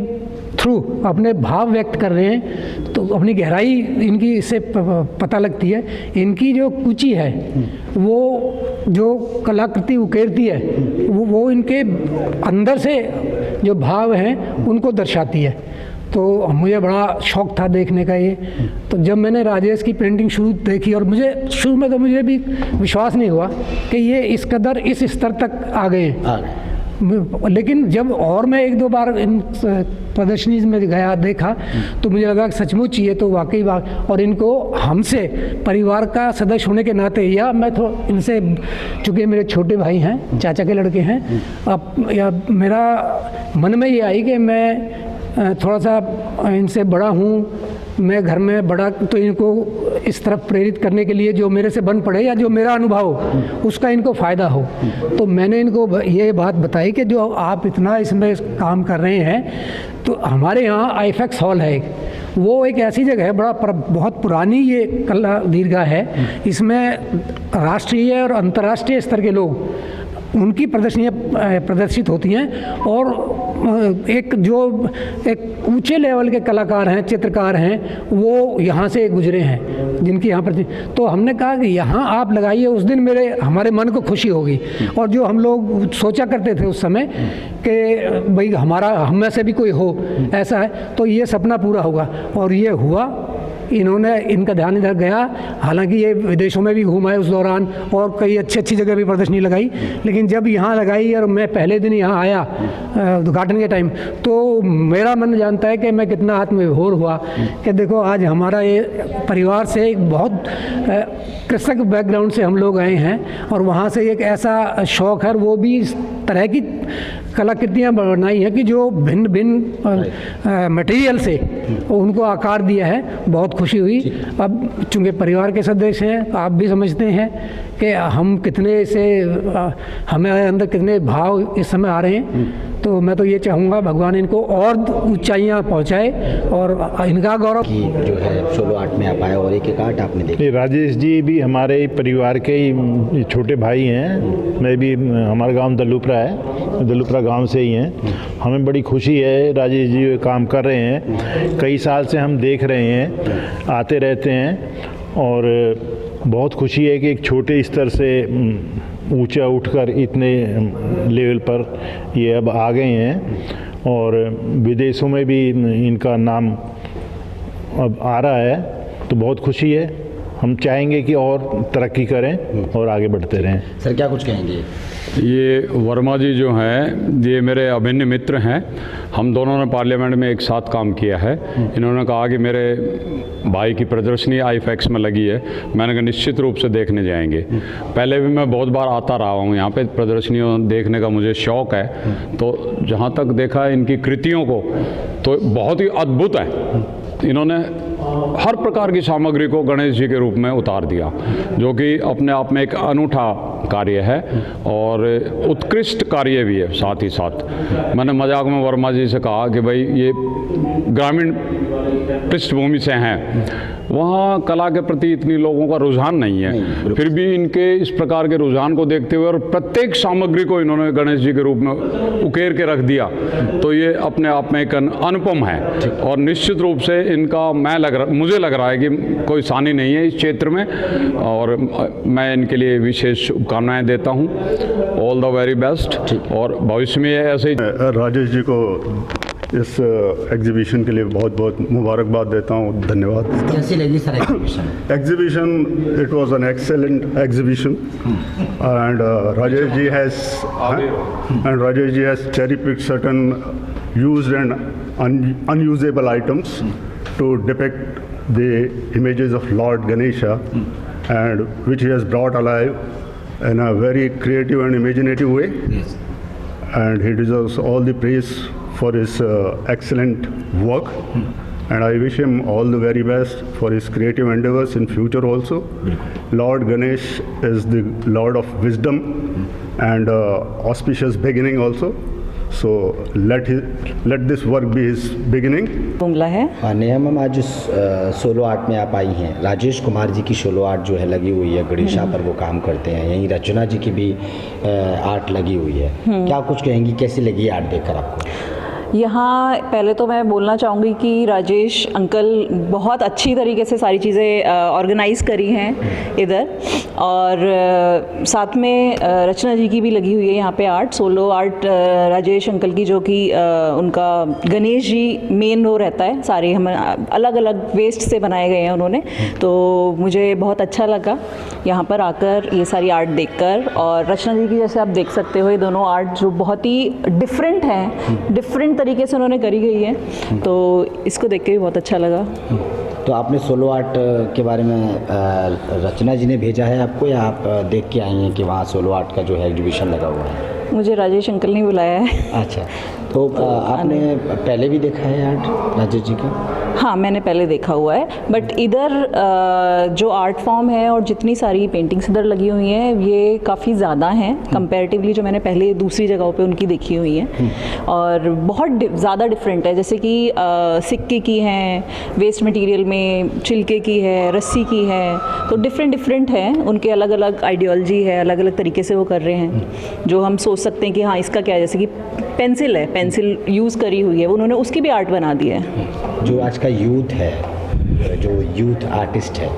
थ्रू अपने भाव व्यक्त कर रहे हैं, तो अपनी गहराई इनकी इससे पता लगती है। इनकी जो कुची है, वो जो कलाकृति उकेरती है, वो इनके अंदर से जो भाव हैं उनको दर्शाती है। तो मुझे बड़ा शौक़ था देखने का ये। तो जब मैंने राजेश की पेंटिंग शुरू देखी, और मुझे शुरू में तो मुझे भी विश्वास नहीं हुआ कि ये इस कदर इस स्तर तक आ गए हैं, लेकिन जब और मैं 1-2 बार इन प्रदर्शनी में गया देखा, तो मुझे लगा कि सचमुच ये तो वाकई बात, और इनको हमसे परिवार का सदस्य होने के नाते, या मैं तो इनसे चूँकि मेरे छोटे भाई हैं, चाचा के लड़के हैं, अब या मेरा मन में ये आई कि मैं थोड़ा सा इनसे बड़ा हूँ, मैं घर में बड़ा, तो इनको इस तरफ प्रेरित करने के लिए जो मेरे से बन पड़े या जो मेरा अनुभव हो उसका इनको फ़ायदा हो। तो मैंने इनको ये बात बताई कि जो आप इतना इसमें काम कर रहे हैं, तो हमारे यहाँ आईफेक्स हॉल है एक, वो एक ऐसी जगह है, बहुत पुरानी ये कला दीर्घा है, इसमें राष्ट्रीय और अंतर्राष्ट्रीय स्तर के लोग उनकी प्रदर्शनियाँ प्रदर्शित होती हैं, और एक ऊंचे लेवल के कलाकार हैं, चित्रकार हैं, वो यहाँ से गुजरे हैं जिनकी यहाँ पर। तो हमने कहा कि यहाँ आप लगाइए, उस दिन हमारे मन को खुशी होगी। और जो हम लोग सोचा करते थे उस समय कि भाई हम में से भी कोई हो, ऐसा है, तो ये सपना पूरा होगा, और ये हुआ। इनका ध्यान इधर गया, हालांकि ये विदेशों में भी घूमा है उस दौरान, और कई अच्छी जगह भी प्रदर्शनी लगाई, लेकिन जब यहाँ लगाई और मैं पहले दिन यहाँ आया उद्घाटन के टाइम, तो मेरा मन जानता है कि मैं कितना आत्मविभोर हुआ कि देखो आज हमारा ये परिवार से एक बहुत कृषक बैकग्राउंड से हम लोग आए हैं, और वहाँ से एक ऐसा शौक़ है, वो भी इस तरह की कलाकृतियाँ बनाई हैं कि जो भिन्न भिन्न मटेरियल से उनको आकार दिया है। बहुत खुशी हुई। अब चूँकि परिवार के सदस्य हैं, आप भी समझते हैं कि हम कितने से हमें अंदर कितने भाव इस समय आ रहे हैं। तो मैं तो ये चाहूँगा भगवान इनको और ऊंचाइयाँ पहुँचाए और इनका गौरव कि जो है सोलो आर्ट में आप आए और एक आर्ट आपने देखा। राजेश जी भी हमारे परिवार के ही छोटे भाई हैं। मैं भी, हमारा गांव दल्लूपुरा है, दल्लूपुरा गांव से ही हैं। हमें बड़ी खुशी है, राजेश जी काम कर रहे हैं, कई साल से हम देख रहे हैं, आते रहते हैं और बहुत खुशी है कि एक छोटे स्तर से ऊंचा उठकर इतने लेवल पर ये अब आ गए हैं और विदेशों में भी इनका नाम अब आ रहा है, तो बहुत खुशी है। हम चाहेंगे कि और तरक्की करें और आगे बढ़ते रहें। सर क्या कुछ कहेंगे? ये वर्मा जी जो हैं ये मेरे अभिन्न मित्र हैं। हम दोनों ने पार्लियामेंट में एक साथ काम किया है। इन्होंने कहा कि मेरे भाई की प्रदर्शनी आईफैक्स में लगी है। मैंने कहा निश्चित रूप से देखने जाएंगे। पहले भी मैं बहुत बार आता रहा हूँ यहाँ पे, प्रदर्शनियों देखने का मुझे शौक़ है। तो जहाँ तक देखा है इनकी कृतियों को, तो बहुत ही अद्भुत है। इन्होंने हर प्रकार की सामग्री को गणेश जी के रूप में उतार दिया, जो कि अपने आप में एक अनूठा कार्य है और उत्कृष्ट कार्य भी है। साथ ही साथ मैंने मजाक में वर्मा जी से कहा कि भाई ये ग्रामीण पृष्ठभूमि से हैं, वहाँ कला के प्रति इतनी लोगों का रुझान नहीं है, फिर भी इनके इस प्रकार के रुझान को देखते हुए और प्रत्येक सामग्री को इन्होंने गणेश जी के रूप में उकेर के रख दिया, तो ये अपने आप में एक अनुपम है। और निश्चित रूप से इनका मुझे लग रहा है कि कोई सानी नहीं है इस क्षेत्र में, और मैं इनके लिए विशेष शुभकामनाएं देता हूँ। ऑल द वेरी बेस्ट, और भविष्य में ऐसे ही। राजेश जी को इस एग्जीबिशन के लिए बहुत बहुत मुबारकबाद देता हूँ, धन्यवाद देता हूँ। कैसी लगी sir exhibition? Exhibition, it was an excellent exhibition, and Rajesh ji has cherry-picked certain used and unusable items to depict the images of Lord Ganesha, and which he has brought alive in a very creative and imaginative way. Yes. And he deserves all the praise for his excellent work. And I wish him all the very best for his creative endeavors in future also. Lord Ganesh is the Lord of wisdom and auspicious beginning also. So let this work be his beginning. बुंगला है। Neha ma'am, आज solo art में आप आई हैं। राजेश कुमार जी की solo art जो है लगी हुई है, गणेशा पर वो काम करते हैं। यहीं रचना जी की भी आर्ट लगी हुई है। क्या कुछ कहेंगी, कैसी लगी आर्ट देखकर आपको? यहाँ पहले तो मैं बोलना चाहूँगी कि राजेश अंकल बहुत अच्छी तरीके से सारी चीज़ें ऑर्गेनाइज़ करी हैं इधर, और साथ में रचना जी की भी लगी हुई है यहाँ पे art, solo art Rajesh uncle की, जो कि उनका गणेश जी मेन रो रहता है। सारे हम अलग अलग वेस्ट से बनाए गए हैं उन्होंने, तो मुझे बहुत अच्छा लगा यहाँ पर आकर ये सारी आर्ट देखकर। और रचना जी की जैसे आप देख सकते हो, ये दोनों आर्ट जो बहुत ही डिफरेंट हैं, डिफरेंट तरीके से उन्होंने करी गई है, तो इसको देख के भी बहुत अच्छा लगा। तो आपने सोलो आर्ट के बारे में रचना जी ने भेजा है आपको, या आप देख के आई हैं कि वहाँ सोलो आर्ट का जो है एग्जीबिशन लगा हुआ है? मुझे राजेश अंकल ने बुलाया है। अच्छा, तो आपने पहले भी देखा है आर्ट राजेश जी का? हाँ, मैंने पहले देखा हुआ है, बट इधर जो आर्ट फॉर्म है और जितनी सारी पेंटिंग्स इधर लगी हुई हैं, ये काफ़ी ज़्यादा हैं कंपैरेटिवली जो मैंने पहले दूसरी जगहों पे उनकी देखी हुई हैं, और बहुत ज़्यादा डिफरेंट है। जैसे कि सिक्के की हैं, वेस्ट मटेरियल में छिलके की है, रस्सी की है, तो डिफरेंट है। उनके अलग अलग आइडियोलॉजी है, अलग अलग तरीके से वो कर रहे हैं, जो हम सोच सकते हैं कि हाँ इसका क्या है। जैसे कि पेंसिल है, पेंसिल यूज़ करी हुई है, उन्होंने उसकी भी आर्ट बना दी है। जो आज का यूथ है, जो यूथ आर्टिस्ट है,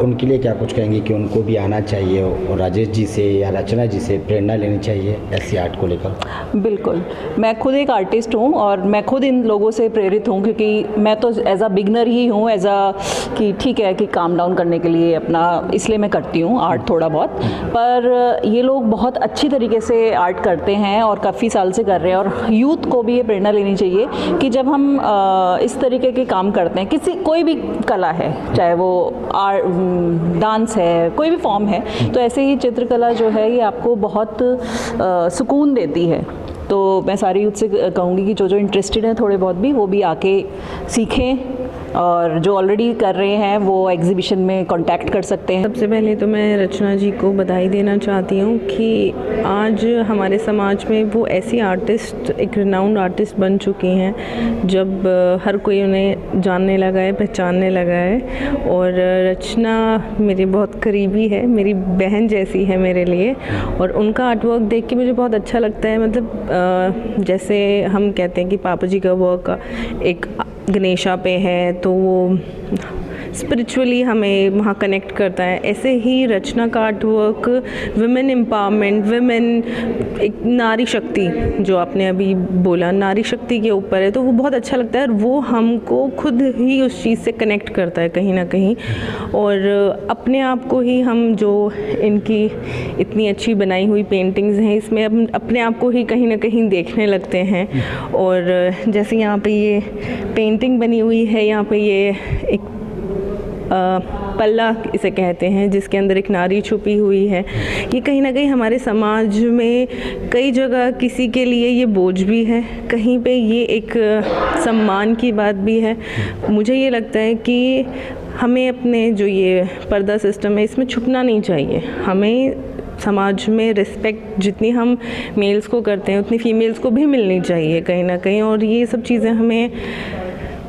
उनके लिए क्या कुछ कहेंगे कि उनको भी आना चाहिए और राजेश जी से या रचना जी से प्रेरणा लेनी चाहिए ऐसी आर्ट को लेकर? बिल्कुल, मैं खुद एक आर्टिस्ट हूँ और मैं खुद इन लोगों से प्रेरित हूँ, क्योंकि मैं तो एज अ बिगनर ही हूँ, एज अ कि ठीक है कि काम डाउन करने के लिए अपना, इसलिए मैं करती हूँ आर्ट थोड़ा बहुत। पर ये लोग बहुत अच्छी तरीके से आर्ट करते हैं और काफ़ी साल से कर रहे हैं, और यूथ को भी ये प्रेरणा लेनी चाहिए कि जब हम इस तरीके के काम करते हैं, कोई भी कला है, चाहे वो डांस है, कोई भी फॉर्म है, तो ऐसे ही चित्रकला जो है ये आपको बहुत सुकून देती है। तो मैं सारी यूथ से कहूँगी कि जो इंटरेस्टेड हैं थोड़े बहुत भी, वो भी आके सीखें, और जो ऑलरेडी कर रहे हैं वो एग्जीबिशन में कांटेक्ट कर सकते हैं। सबसे पहले तो मैं रचना जी को बधाई देना चाहती हूँ कि आज हमारे समाज में वो ऐसी आर्टिस्ट, एक रिनाउंड आर्टिस्ट बन चुकी हैं जब हर कोई उन्हें जानने लगा है, पहचानने लगा है। और रचना मेरी बहुत करीबी है, मेरी बहन जैसी है मेरे लिए, और उनका आर्टवर्क देख के मुझे बहुत अच्छा लगता है। मतलब जैसे हम कहते हैं कि पापा जी का वर्क एक गणेशा पे है तो वो स्पिरिचुअली हमें वहाँ कनेक्ट करता है, ऐसे ही रचना का आर्टवर्क विमेन एम्पावरमेंट, विमेन एक नारी शक्ति, जो आपने अभी बोला नारी शक्ति के ऊपर है, तो वो बहुत अच्छा लगता है और वो हमको खुद ही उस चीज़ से कनेक्ट करता है कहीं ना कहीं। और अपने आप को ही हम जो इनकी इतनी अच्छी बनाई हुई पेंटिंग्स हैं इसमें अपने आप को ही कहीं ना कहीं देखने लगते हैं। और जैसे यहाँ पे ये पेंटिंग बनी हुई है, यहाँ पे ये एक पल्ला इसे कहते हैं जिसके अंदर एक नारी छुपी हुई है, ये कहीं ना कहीं हमारे समाज में कई जगह किसी के लिए ये बोझ भी है, कहीं पे ये एक सम्मान की बात भी है। मुझे ये लगता है कि हमें अपने जो ये पर्दा सिस्टम है इसमें छुपना नहीं चाहिए। हमें समाज में रिस्पेक्ट जितनी हम मेल्स को करते हैं उतनी फीमेल्स को भी मिलनी चाहिए कहीं ना कहीं, और ये सब चीज़ें हमें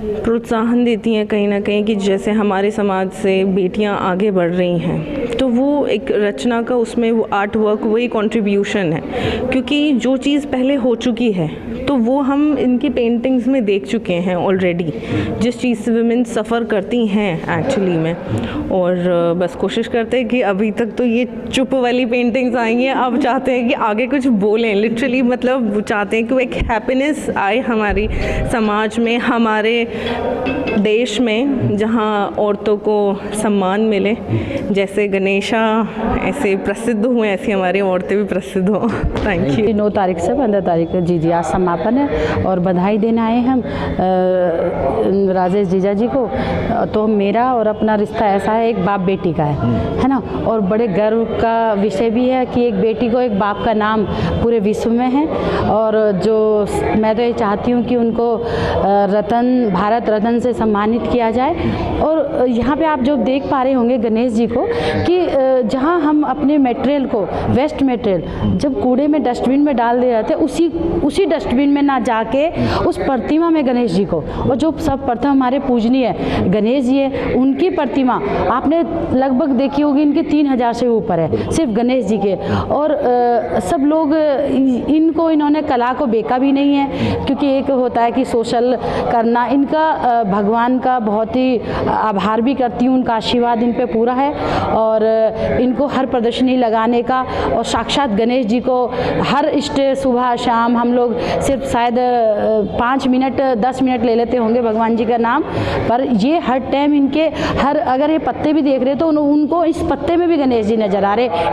प्रोत्साहन देती हैं कहीं ना कहीं कि जैसे हमारे समाज से बेटियां आगे बढ़ रही हैं तो वो एक रचना का उसमें वो आर्ट वर्क वही कंट्रीब्यूशन है, क्योंकि जो चीज़ पहले हो चुकी है तो वो हम इनकी पेंटिंग्स में देख चुके हैं ऑलरेडी, जिस चीज़ से वुमेन सफ़र करती हैं एक्चुअली में। और बस कोशिश करते हैं कि अभी तक तो ये चुप वाली पेंटिंग्स आई हैं, अब चाहते हैं कि आगे कुछ बोलें, लिटरली मतलब चाहते हैं कि वो एक हैप्पीनेस आए हमारी समाज में, हमारे देश में, जहाँ औरतों को सम्मान मिले। जैसे गणेशा ऐसे प्रसिद्ध हुए ऐसी हमारी औरतें भी प्रसिद्ध हों। Thank you. 9 तारीख से 15 तारीख जी आज समापन है और बधाई देने आए हम राजेश जीजा जी को। तो मेरा और अपना रिश्ता ऐसा है, एक बाप बेटी का है ना, और बड़े गर्व का विषय भी है कि एक बेटी को एक बाप का नाम पूरे विश्व में है। और जो मैं तो ये चाहती हूँ कि उनको भारत रत्न से सम्मानित किया जाए। और यहाँ पे आप जो देख पा रहे होंगे गणेश जी को कि जहाँ हम अपने मटेरियल को, वेस्ट मटेरियल जब कूड़े में डस्टबिन में डाल दिए जाते उसी डस्टबिन में ना जाके उस प्रतिमा में गणेश जी को, और जो सब प्रथम हमारे पूजनीय गणेश जी है उनकी प्रतिमा आपने लगभग देखी होगी, इनके 3000 से ऊपर है सिर्फ गणेश जी के। और सब लोग इन्होंने कला को बेका भी नहीं है, क्योंकि एक होता है कि सोशल करना, इनका भगवान का बहुत ही आभार भी करती हूँ, उनका आशीर्वाद इन पे पूरा है। और इनको हर प्रदर्शनी लगाने का, और साक्षात गणेश जी को हर सुबह शाम हम लोग सिर्फ शायद 5 मिनट 10 मिनट ले लेते होंगे भगवान जी का नाम, पर ये हर टाइम इनके अगर ये पत्ते भी देख रहे तो उनको इस पत्ते में भी गणेश जी नजर आ रहे।